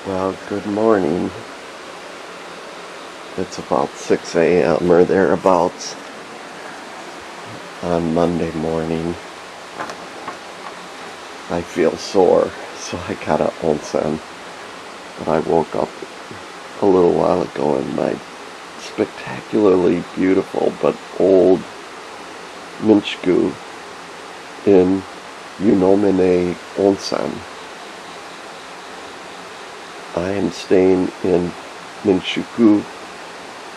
Well, good morning. It's about 6 a.m. or thereabouts on Monday morning. I feel sore, so I got an onsen. But I woke up a little while ago in my spectacularly beautiful but old Minchiku in Yunomine Onsen. I am staying in Minchiku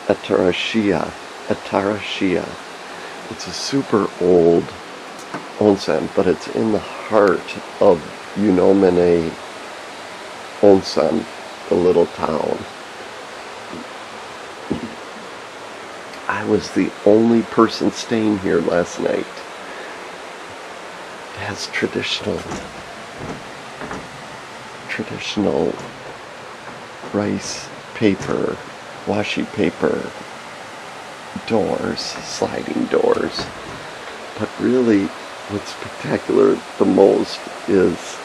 Atarashia. It's a super old onsen, but it's in the heart of Yunomine Onsen, the little town. I was the only person staying here last night. It has traditional rice paper, washi paper, doors, sliding doors. But really, what's spectacular the most is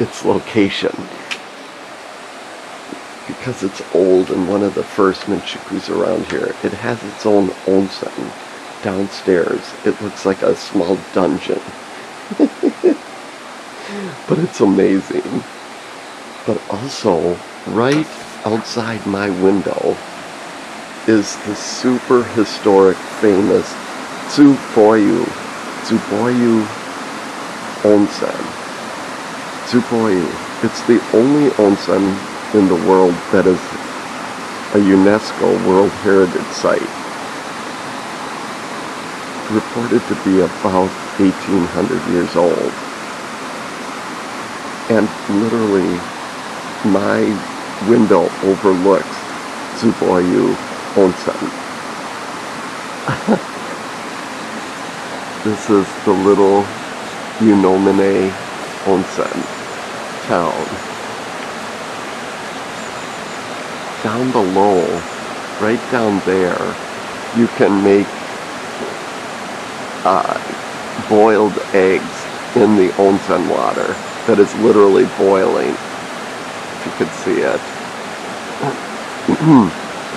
its location. because it's old and one of the first Minchikus around here. It has its own onsen downstairs. It looks like a small dungeon. But it's amazing. But also, right outside my window is the super historic, famous Tsuboyu Onsen. Tsuboyu. It's the only onsen in the world that is a UNESCO World Heritage Site. Reported to be about 1,800 years old. And literally, my window overlooks Tsuboyu Onsen. This is the little Yunomine Onsen town. Down below, right down there, you can make boiled eggs in the onsen water that is literally boiling. If you could see it.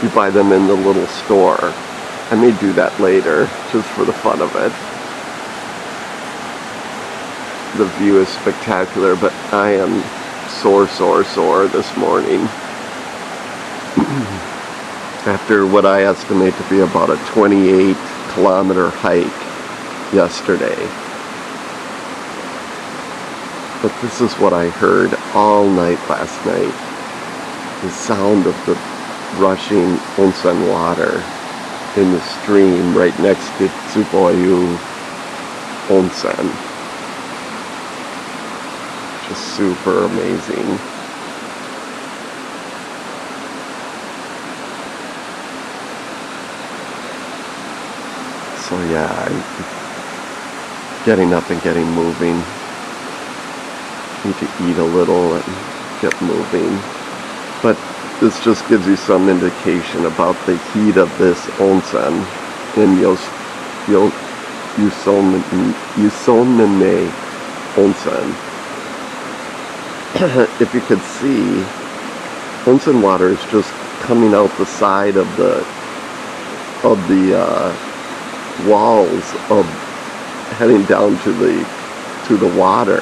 You buy them in the little store. I may do that later, just for the fun of it. The view is spectacular, but I am sore this morning. After what I estimate to be about a 28-kilometer hike yesterday. But this is what I heard all night last night. The sound of the rushing onsen water in the stream right next to Tsuboyu Onsen. Just super amazing. So yeah, I'm getting up and getting moving. Need to eat a little and get moving. But this just gives you some indication about the heat of this onsen in Yunomine Onsen. If you could see, onsen water is just coming out the side of the walls of heading down to the water,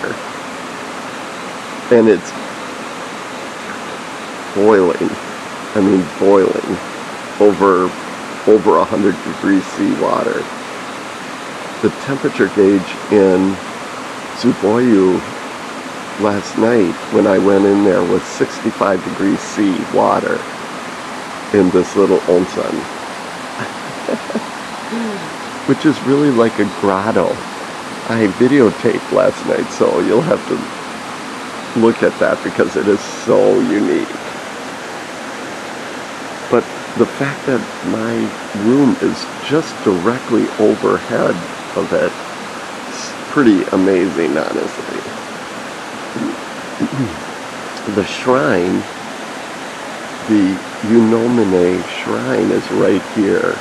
and it's boiling. I mean, boiling over 100 degrees C water. The temperature gauge in Tsuboyu last night when I went in there was 65 degrees C water in this little onsen. Which is really like a grotto. I videotaped last night, so you'll have to look at that because it is so unique. But the fact that my room is just directly overhead of it is pretty amazing, honestly. The shrine, the Yunomine shrine, is right here.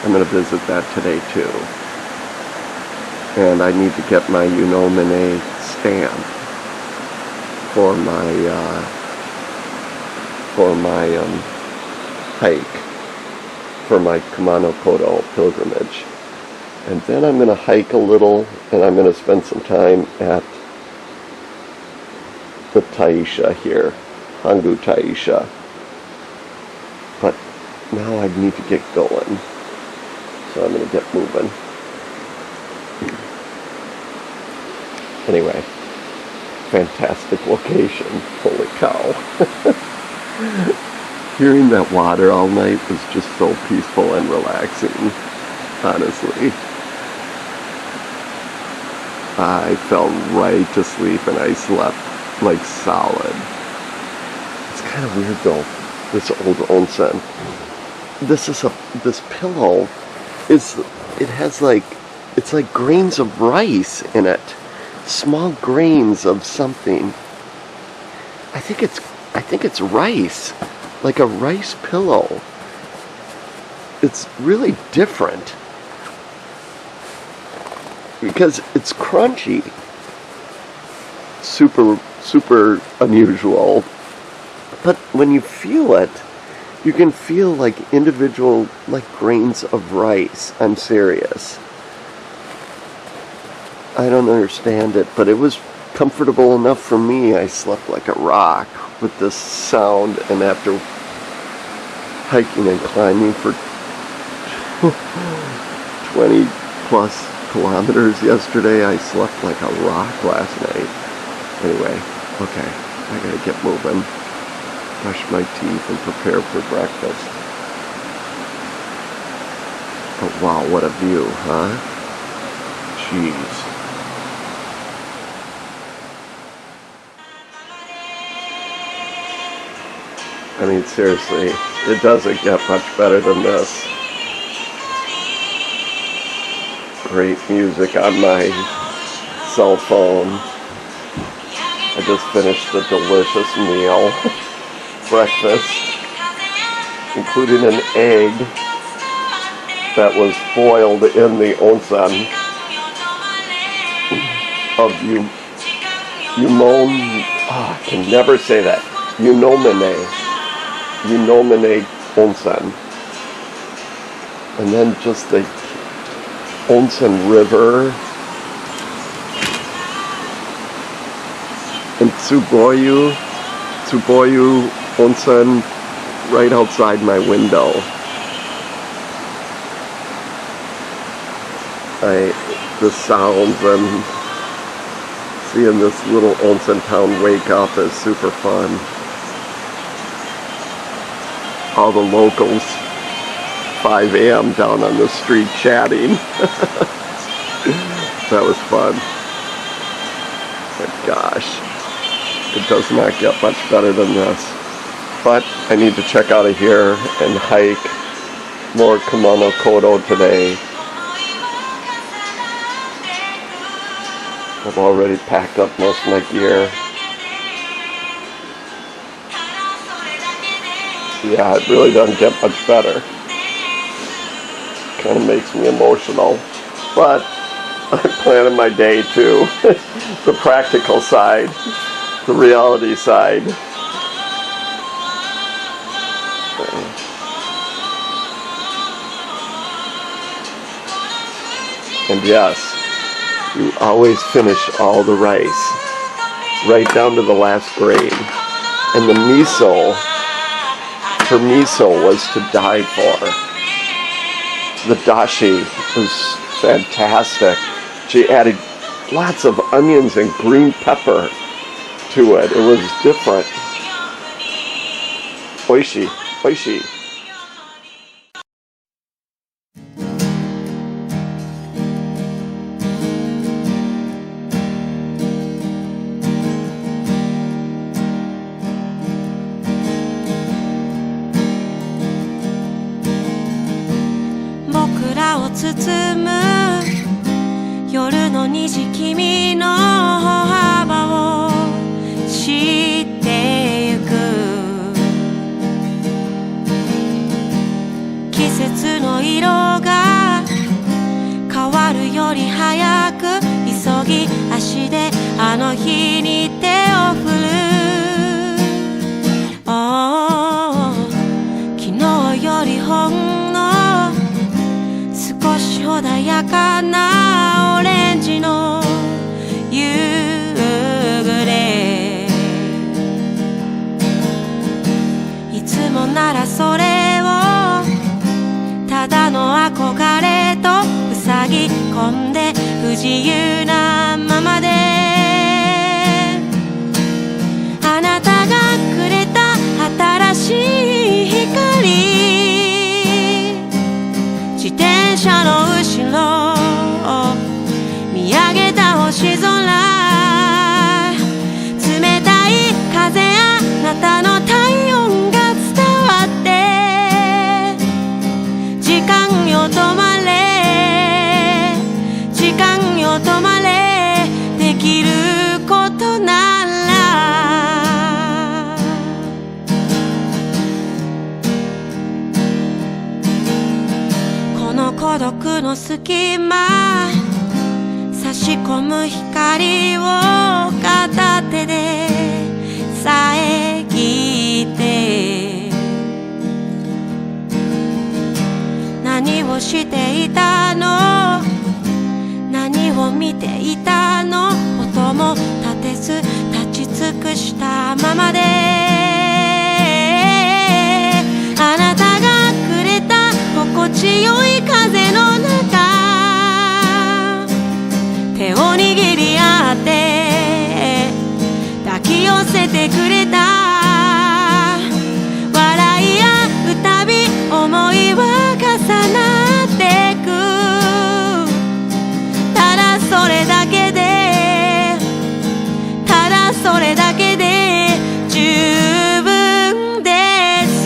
I'm going to visit that today too. And I need to get my Yunomine stamp for my hike, for my Kumano Kodo pilgrimage. And then I'm going to hike a little, and I'm going to spend some time at the Taisha here, Hangu Taisha. But now I need to get going. So I'm going to get moving. Anyway, fantastic location. Holy cow. Hearing that water all night was just so peaceful and relaxing, honestly. I fell right to sleep and I slept like solid. It's kind of weird though, this old onsen. This pillow it's like grains of rice in it, small grains of something. I think it's rice, like a rice pillow. It's really different because it's crunchy. Super unusual. But when you feel it, you can feel like individual, like grains of rice. I'm serious. I don't understand it, but it was comfortable enough for me. I slept like a rock with this sound, and after hiking and climbing for 20 plus kilometers yesterday, I slept like a rock last night. Anyway, okay, I gotta get moving. Brush my teeth and prepare for breakfast. But wow, what a view, huh? Jeez. I mean, seriously, it doesn't get much better than this. Great music on my cell phone. I just finished a delicious meal. Breakfast, including an egg that was boiled in the onsen of I can never say that. Yunomine onsen. And then just the onsen river. And Tsuboyu Onsen right outside my window. The sounds and seeing this little onsen town wake up is super fun. All the locals, 5 a.m. down on the street chatting. That was fun. But gosh, it does not get much better than this. But I need to check out of here and hike more Kumano Kodo today. I've already packed up most of my gear. Yeah, it really doesn't get much better. Kind of makes me emotional. But I'm planning my day too. The practical side, the reality side. And yes, you always finish all the rice, right down to the last grain. And the miso, her miso was to die for. The dashi was fantastic. She added lots of onions and green pepper to it. It was different. Oishi, oishi.包む夜の虹君の歩幅を知ってゆく季節の色が変わるより早く急ぎ足であの日に手を振る、昨日よりほんの少し穏やかなオレンジの夕暮れ、いつもならそれをただの憧れと塞ぎ込んで不自由なままで、あなたがくれた新しい光、自転車の後ろ見上げた星空、冷たい風あなたの体温が伝わって、時間よ止まれ、時間よ止まれ、できることならこの孤独の隙間、差し込む光を片手で遮っいて何をしていたの何を見ていたの音も立てず立ち尽くしたままであなたがくれた心地よい風の中手を握り合って抱き寄せてくれた笑いや歌び思いは重なってくただそれだけでただそれだけで十分です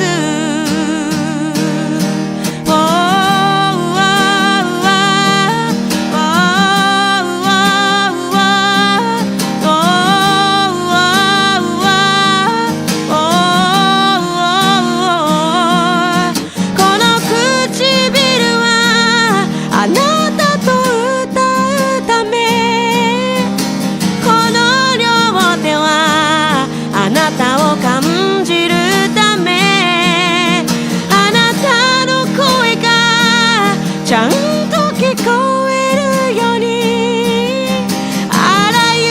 ちゃんと聞こえるようにあらゆ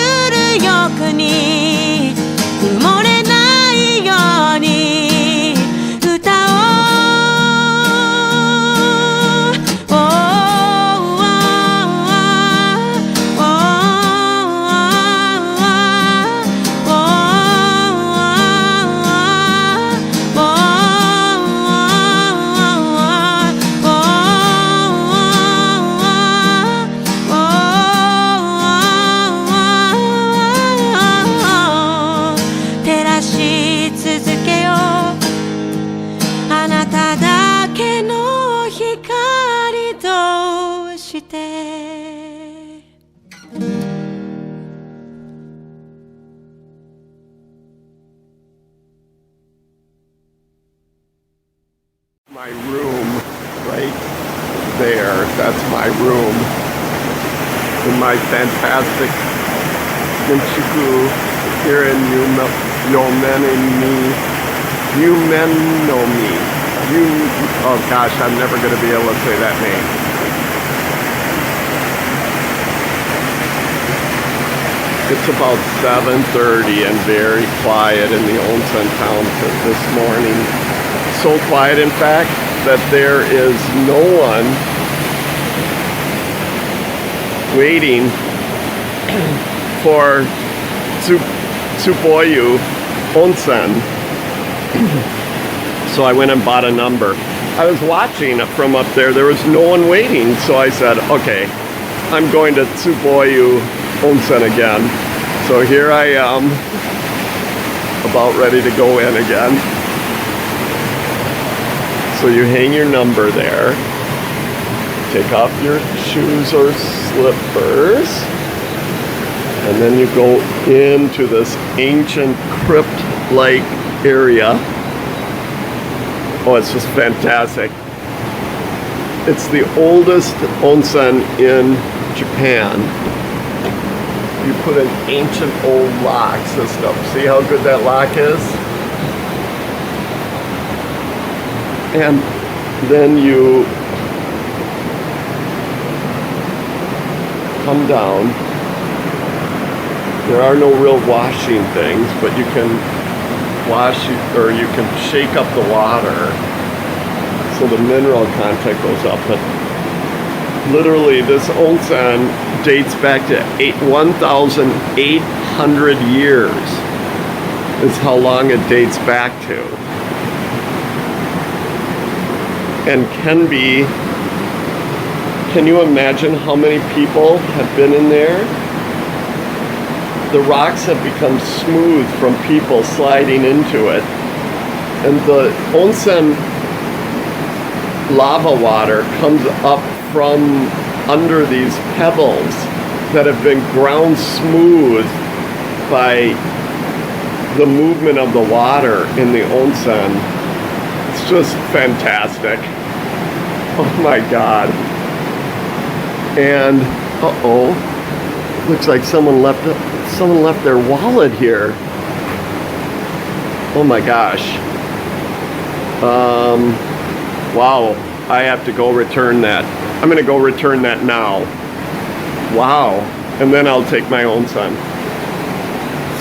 る欲に埋もれないように歌My room right there, that's my room in my fantastic Shinjuku here in Yunomine. Oh gosh, I'm never going to be able to say that name. It's about 7:30 and very quiet in the Onsen town this morning. So quiet, in fact, that there is no one waiting for Tsuboyu Onsen. So I went and bought a number. I was watching from up there. There was no one waiting. So I said, okay, I'm going to Tsuboyu Onsen again. So here I am, about ready to go in again. So you hang your number there, take off your shoes or slippers, and then you go into this ancient crypt-like area. Oh, it's just fantastic. It's the oldest onsen in Japan. You put an ancient old lock system. See how good that lock is? And then you come down. There are no real washing things, but you can wash or you can shake up the water so the mineral content goes up. But literally this onsen dates back to 1,800 years is how long it dates back to. And can you imagine how many people have been in there? The rocks have become smooth from people sliding into it. And the onsen lava water comes up from under these pebbles that have been ground smooth by the movement of the water in the onsen. It's just fantastic. Oh my God. And looks like someone left their wallet here. Oh my gosh. Wow, I have to go return that. I'm gonna go return that now. Wow, and then I'll take my onsen.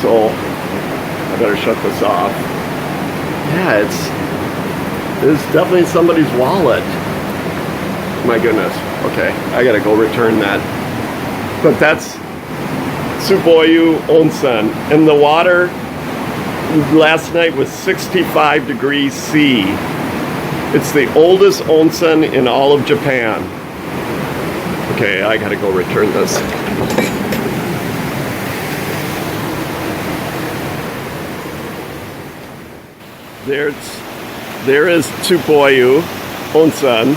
So I better shut this off. Yeah, it's definitely somebody's wallet. My goodness. Okay, I gotta go return that. But that's Tsuboyu Onsen, and the water last night was 65 degrees C. It's the oldest onsen in all of Japan. Okay, I gotta go return this. There is Tsuboyu Onsen.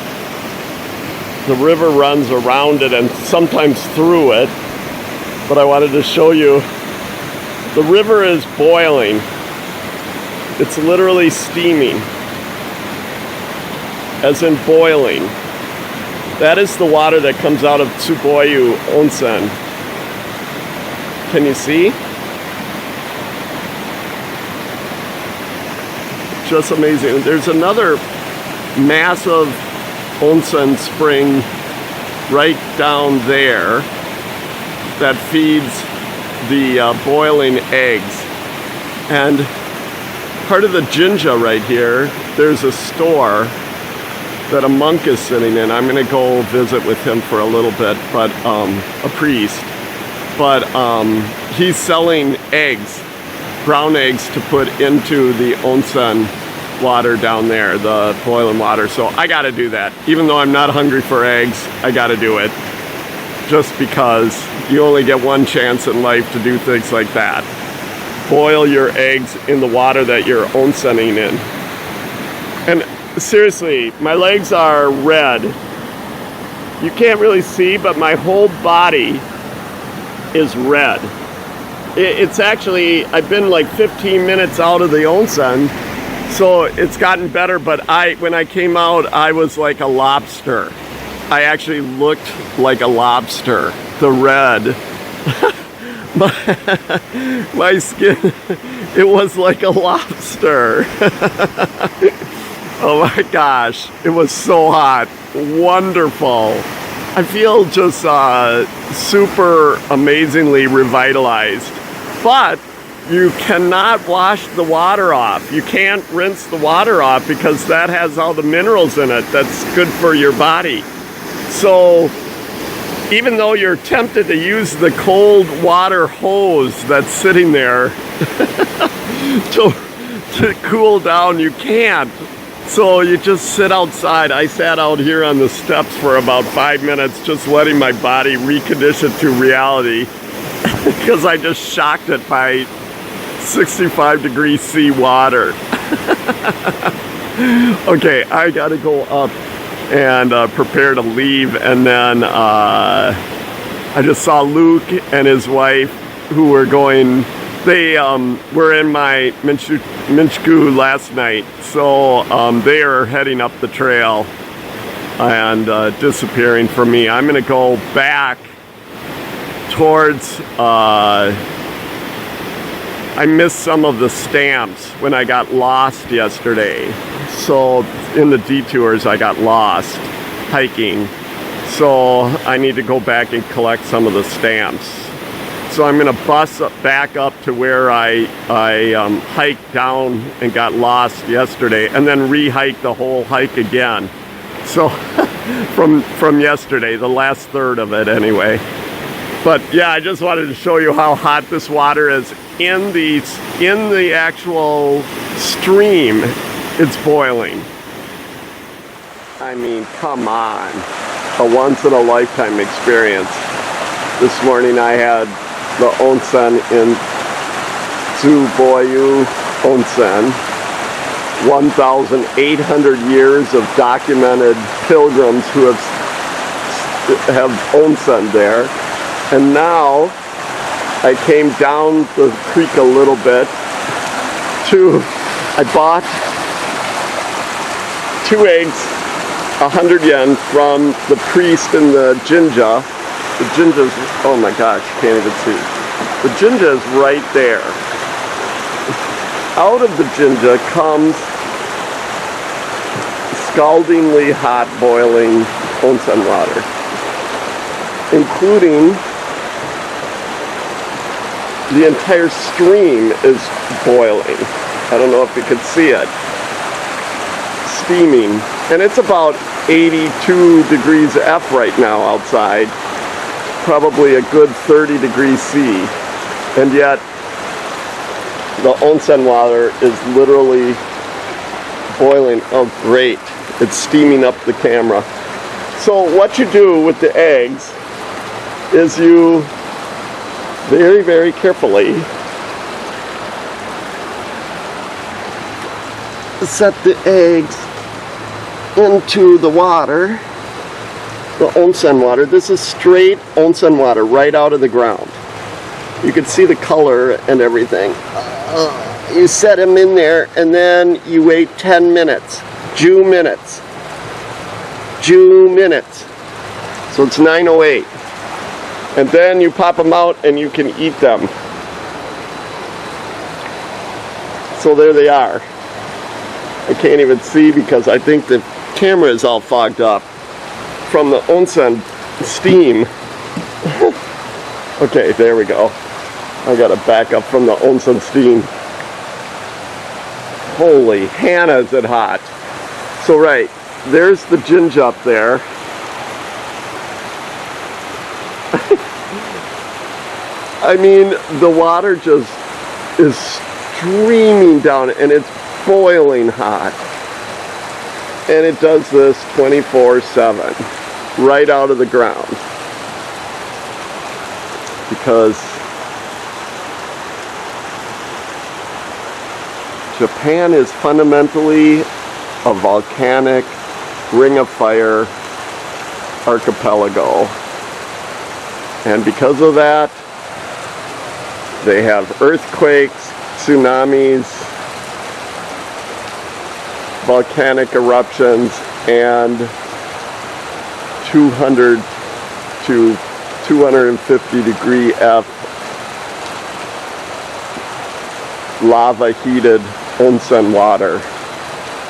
The river runs around it and sometimes through it. But I wanted to show you, the river is boiling. It's literally steaming, as in boiling. That is the water that comes out of Tsuboyu Onsen. Can you see? Just amazing. There's another massive onsen spring right down there that feeds the boiling eggs. And part of the Jinja right here, there's a store that a monk is sitting in. I'm gonna go visit with him for a little bit, but a priest. But he's selling eggs, brown eggs, to put into the onsen water down there, the boiling water. So I gotta do that. Even though I'm not hungry for eggs, I gotta do it. Just because you only get one chance in life to do things like that. Boil your eggs in the water that you're onsening in. And seriously, my legs are red. You can't really see, but my whole body is red. It's actually, I've been like 15 minutes out of the onsen, so it's gotten better, but when I came out, I was like a lobster. I actually looked like a lobster. The red. my skin, it was like a lobster. Oh my gosh, it was so hot. Wonderful. I feel just super amazingly revitalized. But you cannot wash the water off. You can't rinse the water off because that has all the minerals in it that's good for your body. So even though you're tempted to use the cold water hose that's sitting there to cool down, you can't. So you just sit outside. I sat out here on the steps for about 5 minutes, just letting my body recondition to reality because I just shocked it by 65 degrees C water. Okay, I gotta go up and prepare to leave, and then I just saw Luke and his wife who were going. They were in my Minchiku last night, so they are heading up the trail and disappearing from me. I'm gonna go back towards, I missed some of the stamps when I got lost yesterday. So in the detours I got lost hiking. So I need to go back and collect some of the stamps. So I'm gonna bus back up to where I hiked down and got lost yesterday, and then re-hike the whole hike again. So from yesterday, the last third of it anyway. But yeah, I just wanted to show you how hot this water is in the actual stream. It's boiling. I mean, come on. A once-in-a-lifetime experience. This morning I had the onsen in Tsuboyu Onsen. 1,800 years of documented pilgrims who have onsen there. And now I came down the creek a little bit I bought 2 eggs, 100 yen from the priest in the Jinja. The Jinja's, oh my gosh, you can't even see. The Jinja is right there. out of the Jinja comes scaldingly hot, boiling onsen water, including the entire stream is boiling. I don't know if you could see it. Steaming. And it's about 82 degrees F right now outside. Probably a good 30 degrees C. And yet, the onsen water is literally boiling. Oh, great. It's steaming up the camera. So what you do with the eggs is you very, very carefully set the eggs into the water, the onsen water. This is straight onsen water right out of the ground. You can see the color and everything. You set them in there and then you wait 10 minutes. Ju minutes. So it's 9:08. And then you pop them out and you can eat them. So there they are. I can't even see because I think the camera is all fogged up from the onsen steam. Okay, there we go. I gotta back up from the onsen steam. Holy, Hannah, is it hot. So right, there's the Jinja up there. I mean, the water just is streaming down and it's boiling hot. And it does this 24/7, right out of the ground. Because Japan is fundamentally a volcanic ring of fire archipelago. And because of that, they have earthquakes, tsunamis, volcanic eruptions, and 200 to 250 degree F lava heated onsen water,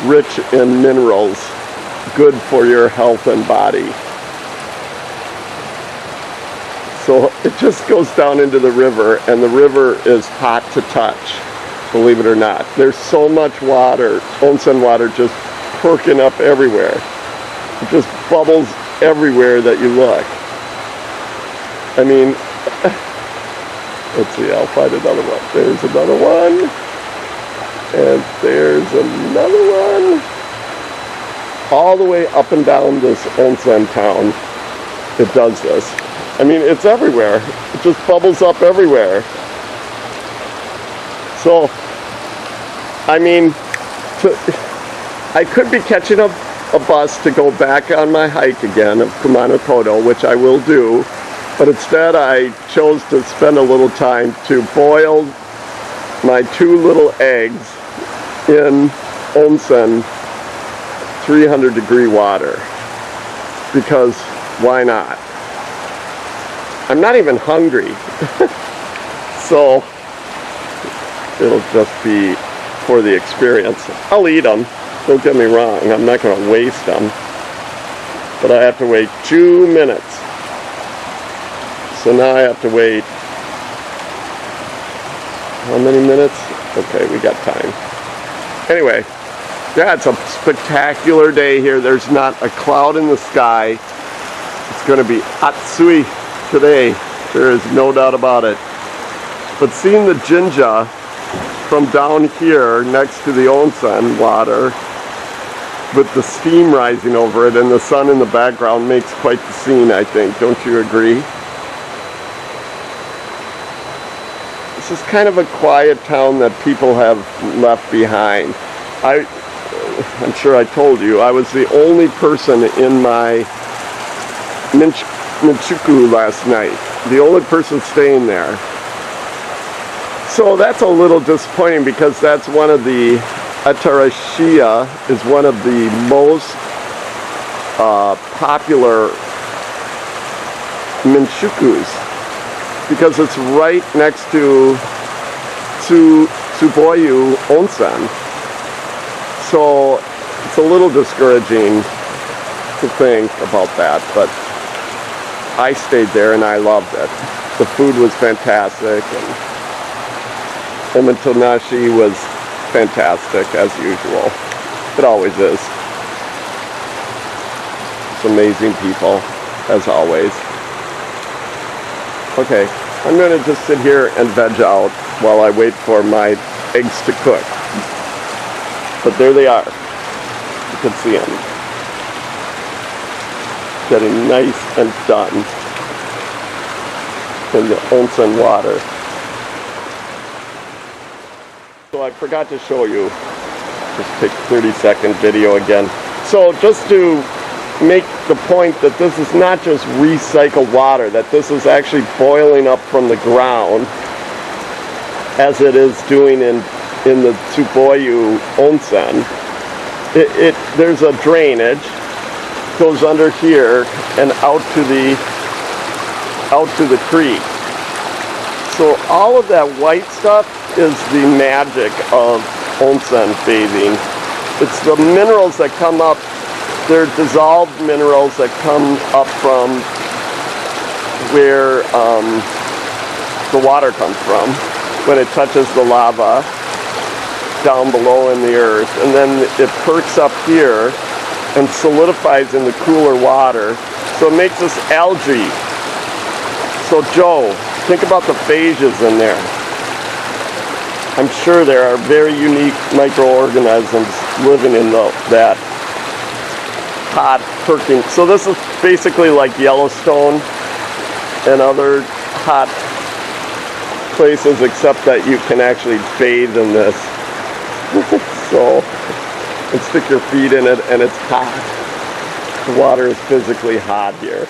rich in minerals, good for your health and body. So it just goes down into the river, and the river is hot to touch, believe it or not. There's so much water, onsen water, just perking up everywhere. It just bubbles everywhere that you look. I mean, let's see, I'll find another one. There's another one. And there's another one. All the way up and down this onsen town, it does this. I mean, it's everywhere. It just bubbles up everywhere. So, I mean, I could be catching a bus to go back on my hike again of Kumano Kodo, which I will do, but instead I chose to spend a little time to boil my 2 little eggs in onsen 300 degree water, because why not? I'm not even hungry. So it'll just be for the experience. I'll eat them, don't get me wrong, I'm not going to waste them, but I have to wait 2 minutes. So now I have to wait, how many minutes? Okay, we got time. Anyway, yeah, it's a spectacular day here. There's not a cloud in the sky. It's going to be atsui today. There is no doubt about it. But seeing the Jinja from down here next to the onsen water with the steam rising over it and the sun in the background makes quite the scene, I think. Don't you agree? This is kind of a quiet town that people have left behind. I'm sure I told you, I was the only person in my Minchuku last night. The only person staying there. So that's a little disappointing, because that's one of the, Atarashia is one of the most popular Minchukus, because it's right next to Tsuboyu Onsen. So it's a little discouraging to think about that, but I stayed there and I loved it. The food was fantastic, and omotenashi was fantastic as usual. It always is. It's amazing people, as always. Okay, I'm going to just sit here and veg out while I wait for my eggs to cook. But there they are. You can see them. Getting nice and done in the onsen water. So I forgot to show you. Just take a 30-second video again. So just to make the point that this is not just recycled water, that this is actually boiling up from the ground as it is doing in the Tsuboyu Onsen. There's a drainage, goes under here and out to the creek. So all of that white stuff is the magic of onsen bathing. It's the minerals that come up. They're dissolved minerals that come up from where the water comes from when it touches the lava down below in the earth, and then it perks up here and solidifies in the cooler water, so it makes this algae. So Joe, think about the phages in there. I'm sure there are very unique microorganisms living in that hot perking. So this is basically like Yellowstone and other hot places, except that you can actually bathe in this. So, and stick your feet in it, and it's hot. The water is physically hot here.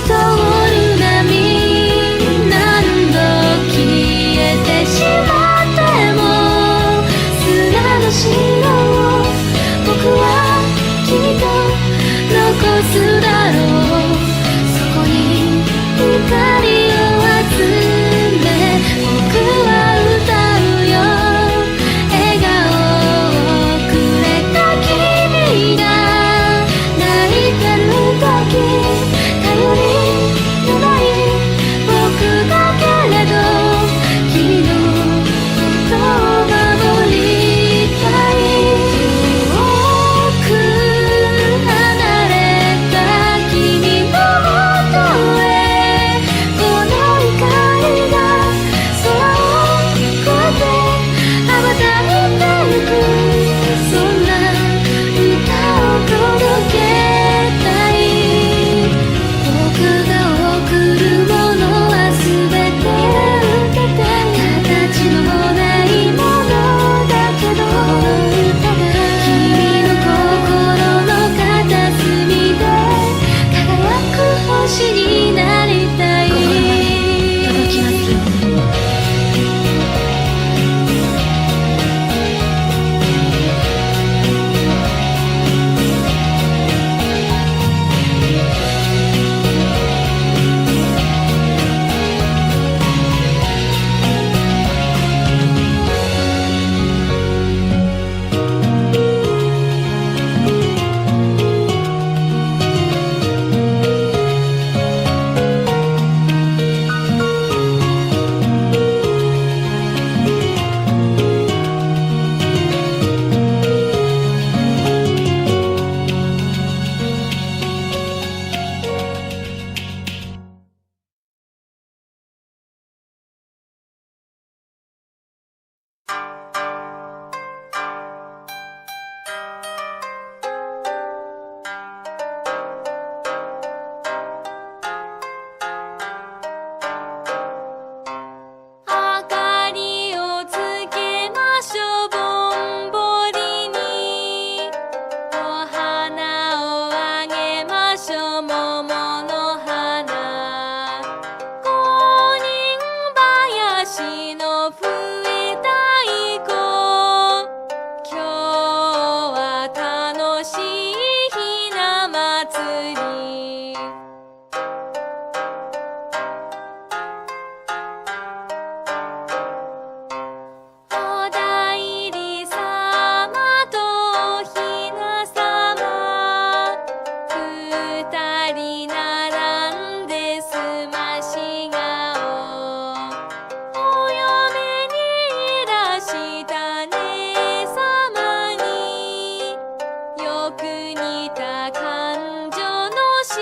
通る波何度消えてしまっても砂の城を僕は君と残すだろうそこに光を集め僕は歌うよ笑顔をくれた君が泣いてる時頼りのない僕だけれど君のことを守りたい遠く離れた君の元へこの光が空を越えて羽ばたいてゆくそんな歌を届けたい僕が贈るものは全て受けて形のないものだけど君の心の片隅で輝く星になりたい届きますように明かりをつけましょうぼんぼりにお花をあげましょう桃の花五人林の笛太鼓今日は楽しいひな祭りお代理様とおひな様二人並んですまし顔お嫁にいらした姉様によく似た感情の白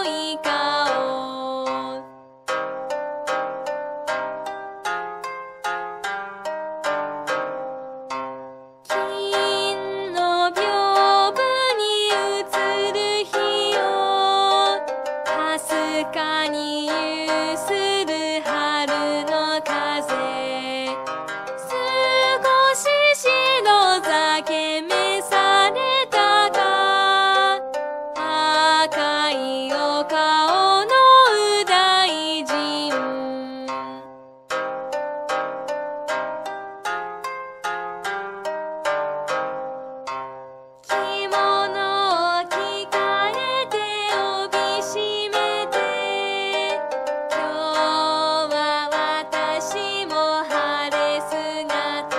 い顔金の屏風に映る日をかすかに揺する春の風少し白酒召されたか赤いお顔の右大臣着物を着替えて帯締めて今日は私も晴れ姿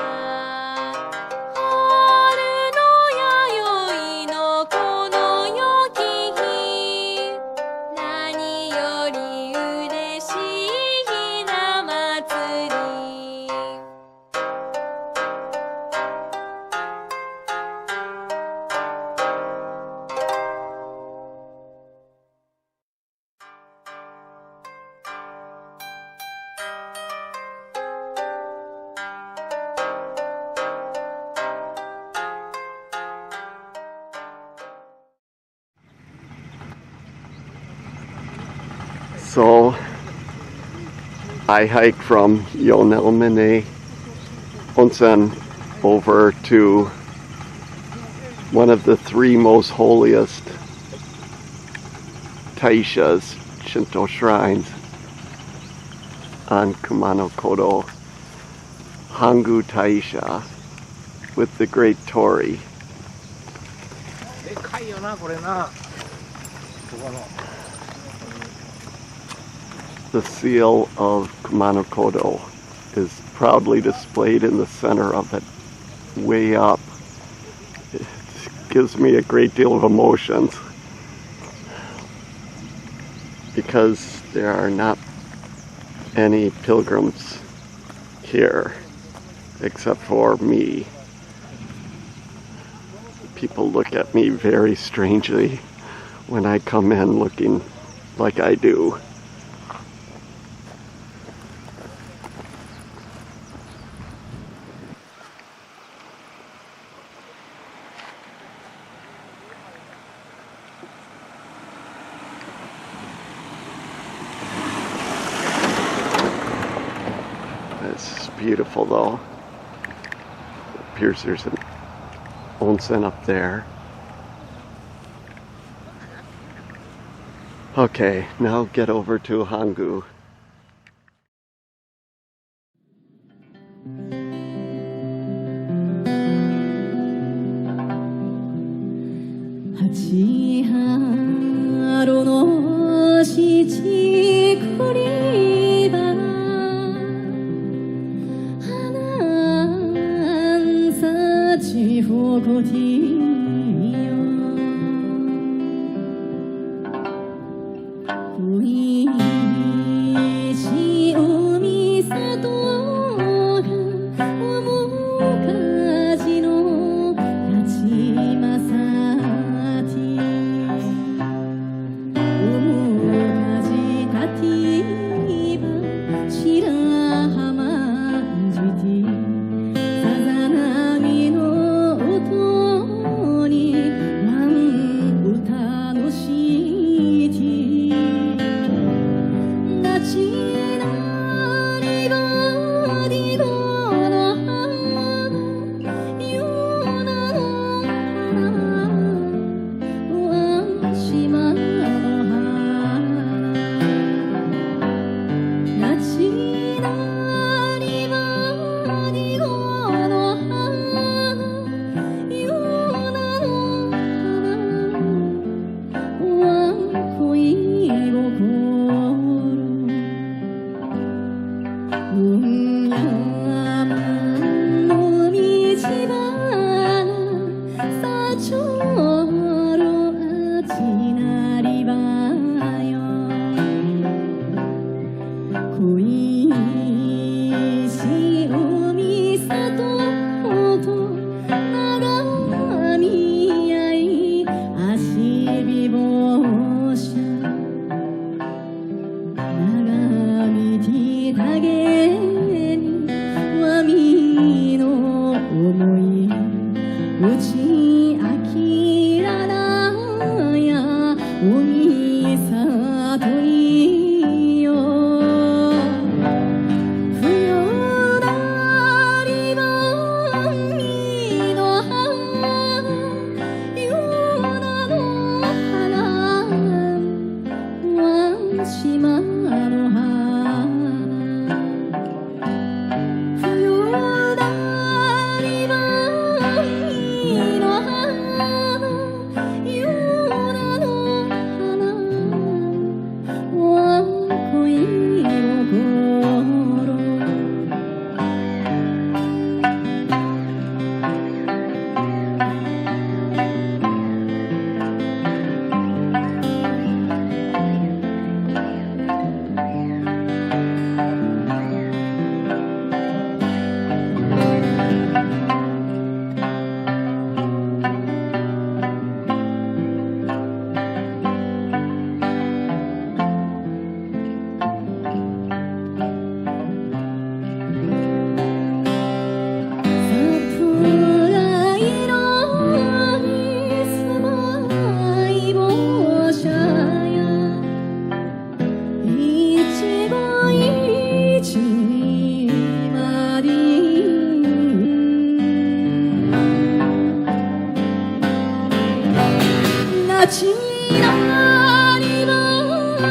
春の弥生のこの良き日何より嬉しいひな祭りSo I hike from Yunomine Onsen over to one of the three most holiest taishas Shinto shrines on Kumano Kodo, Hangu Taisha, with the great torii. でかいよなこれな。ここの The seal of Kumano Kodo is proudly displayed in the center of it, way up. It gives me a great deal of emotions because there are not any pilgrims here except for me. People look at me very strangely when I come in looking like I do. It's beautiful though. It appears there's an onsen up there. Okay, now get over to Hangu. 八春の七栗葉花幸誇りよ恋し海里が面かじの立ちまさ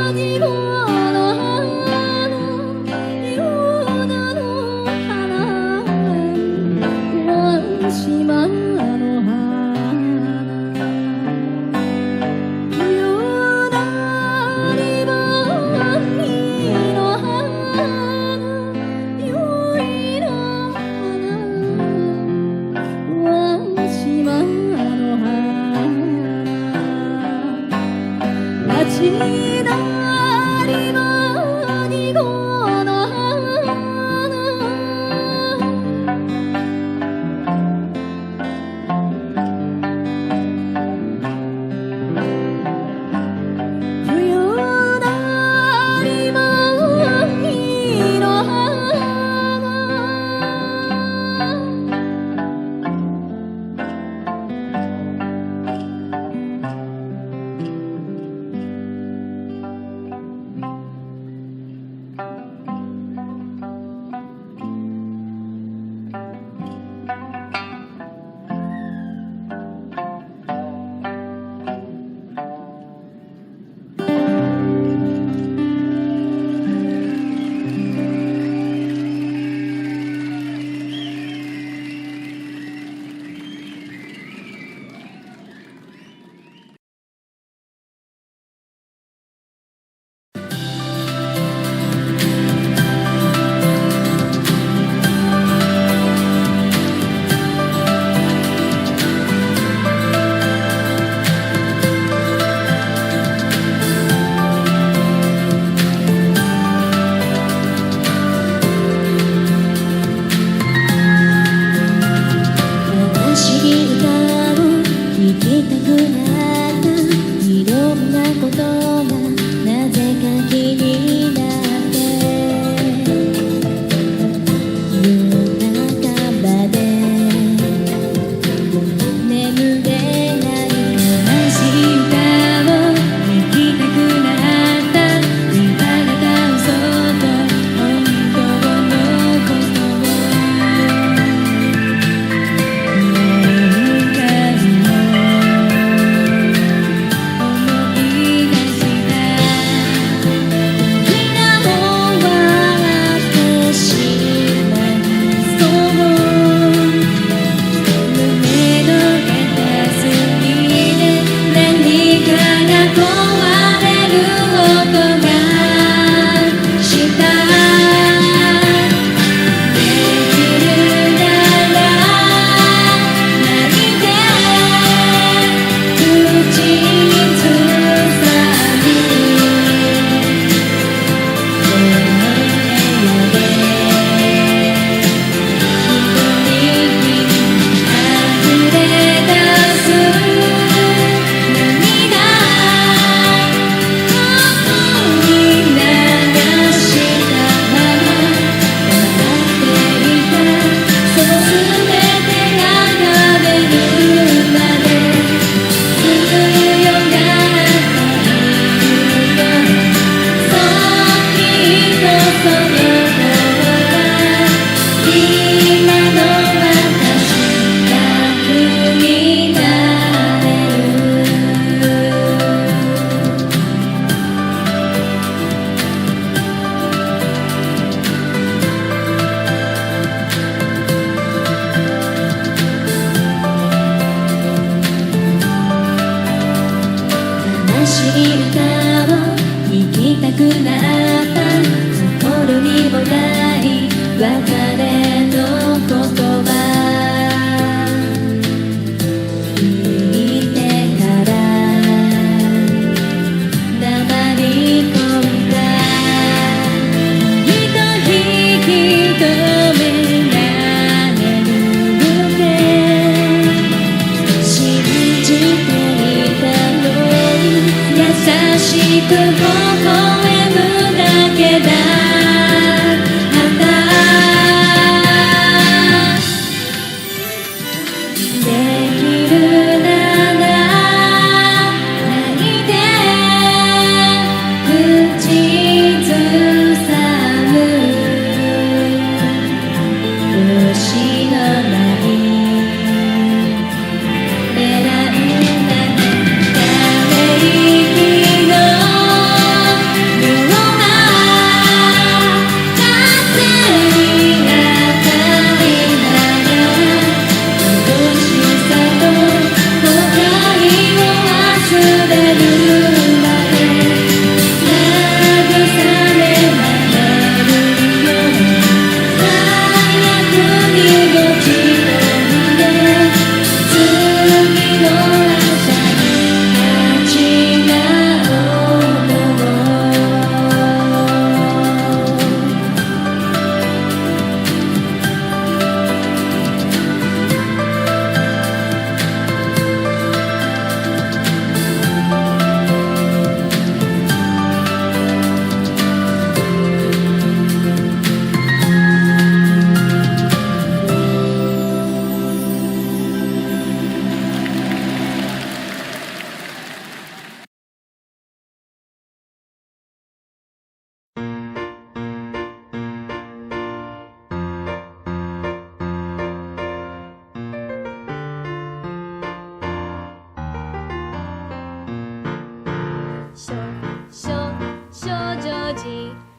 「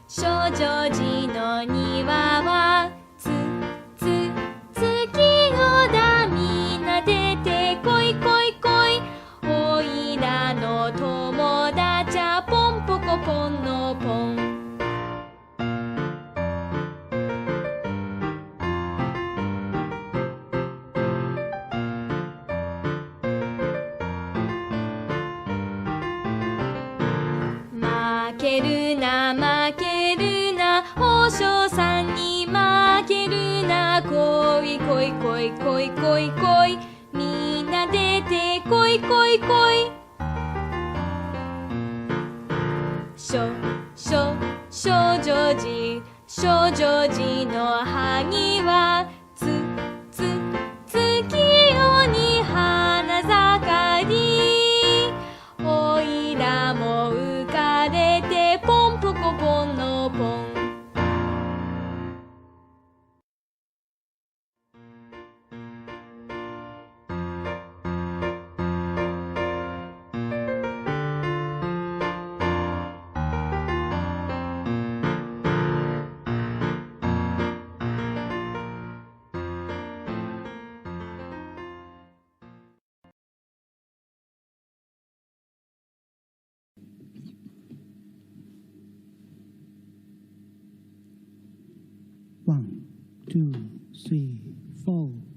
少女寺の庭は月夜だみんな出てこいこいこいおいらの友達はポンポコポンのポン負けるな王将さんに負けるなこいこいこいこいこいこいみんな出てこいこいこい少女寺の萩は月夜に花盛りおいらも浮かれてポンポコポンのポン1, 2, 3, 4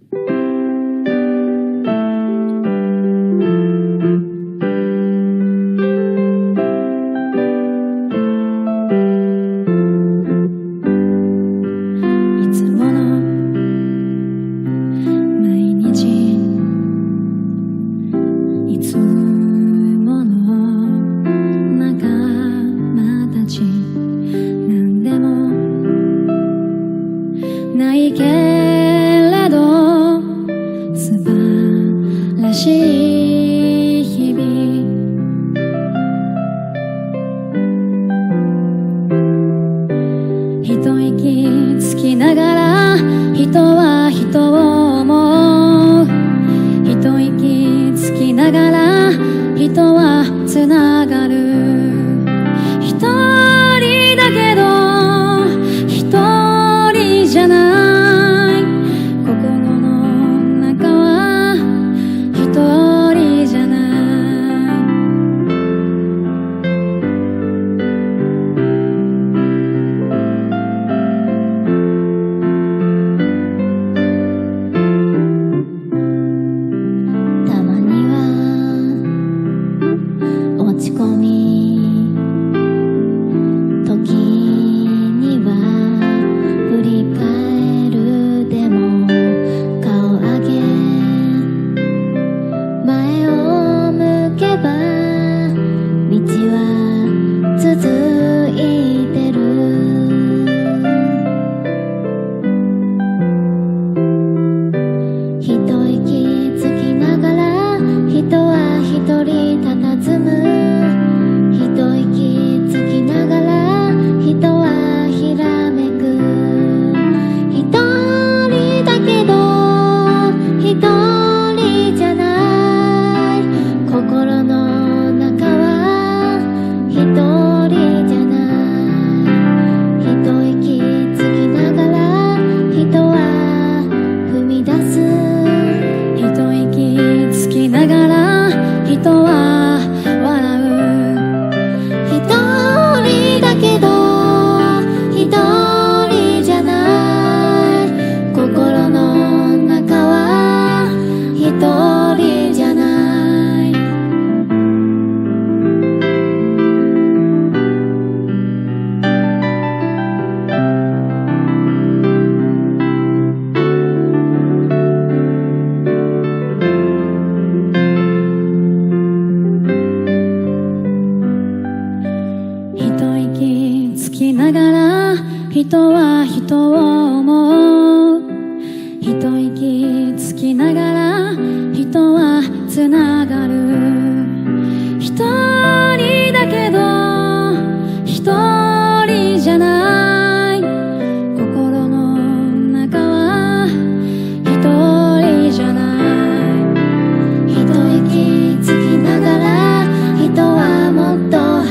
一息つきながら人はもっと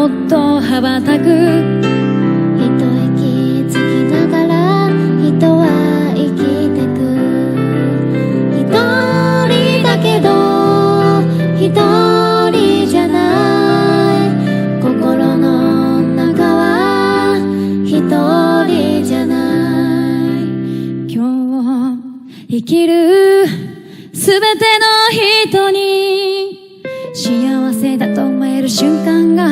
っと羽ばたく。一息つきながら人は生きてく。一人だけど一人じゃない。心の中は一人じゃない。今日生きるすべての人に幸せだと思える瞬間が